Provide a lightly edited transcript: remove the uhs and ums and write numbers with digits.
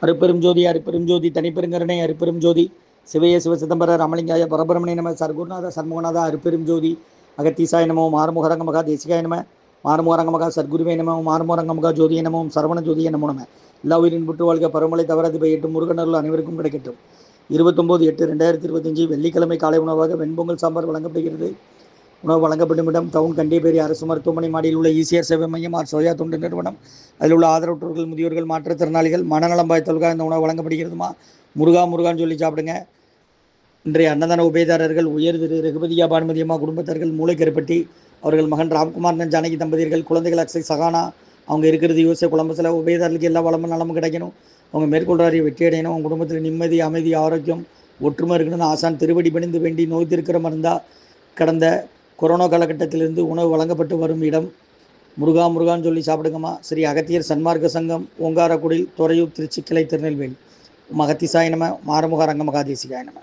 அருப்பெரும் ஜோதி அருப்பெரும் ஜோதி தனிப்பெருங்கருணை அருப்பெரும் ஜோதி சிவய சிவசிதம்பர ராமலிங்காய பரபிரமணே நம சர்க்குருநாத சண்முகநாத அருப்பெரும் ஜோதி அகத்தீசாய நமோ மாறுமுகரங்க மகா தேசிகாய நம மாறுமுகரங்க மகா சர்க்குருவே நமோ மாறுமுகரங்க மகா ஜோதிய நமோ சரவண ஜோதிய நமோ நம எல்லா உயிரின் புட்டு வாழ்க பரமலை தவறாது பெய்யட்டும் முருகனருள் அனைவருக்கும் கிடைக்கட்டும். 29/8/2025 வெள்ளிக்கிழமை காலை உணவாக வெண்பொங்கல் சாம்பார் வழங்கப்படுகிறது. உணவு வழங்கப்படும் இடம் டவுன் கண்டியப்பேரி அரசு மருத்துவமனை மாடியில் உள்ள ஈசிஆர் சேவை மையம் சோயா தொண்டு நிறுவனம். அதில் உள்ள ஆதரவற்றோர்கள், முதியோர்கள், மாற்றுத்திறனாளிகள், மனநலம் பாதித்தவர்களுக்காக இந்த உணவு வழங்கப்படுகிறதுமா. முருகான்னு சொல்லி சாப்பிடுங்க. இன்றைய அன்னதான உபயதாரர்கள் உயர் திரு ரகுபதியா பானுமதியம்மா குடும்பத்தார்கள், மூளைக்கருப்பட்டி, அவர்கள் மகன் ராம்குமார் ஜானகி தம்பதியர்கள், குழந்தைகள் அக்ஷய் சகானா, அவங்க இருக்கிறது யோசிய குழம்புல. உபயதாரர்களுக்கு எல்லா வளமும் நலமும் கிடைக்கணும். அவங்க மேற்கொள்றாரிய வெற்றி அடையணும். அவங்க குடும்பத்தில் நிம்மதி, அமைதி, ஆரோக்கியம், ஒற்றுமை இருக்கணும்னு ஆசான் திருவடி பணிந்து வேண்டி நோய் திருக்கிற மருந்தா கடந்த கொரோனா காலகட்டத்திலிருந்து உணவு வழங்கப்பட்டு வரும் இடம் முருகான்னு சொல்லி சாப்பிடுங்கம்மா. ஸ்ரீ அகத்தியர் சன்மார்க்க சங்கம், ஓங்காரக்குடில், துறையூர், திருச்சி கிளை, திருநெல்வேலி. மகத்திசாய நம மாறுமுக ரங்க மகாதேசிகாய நம.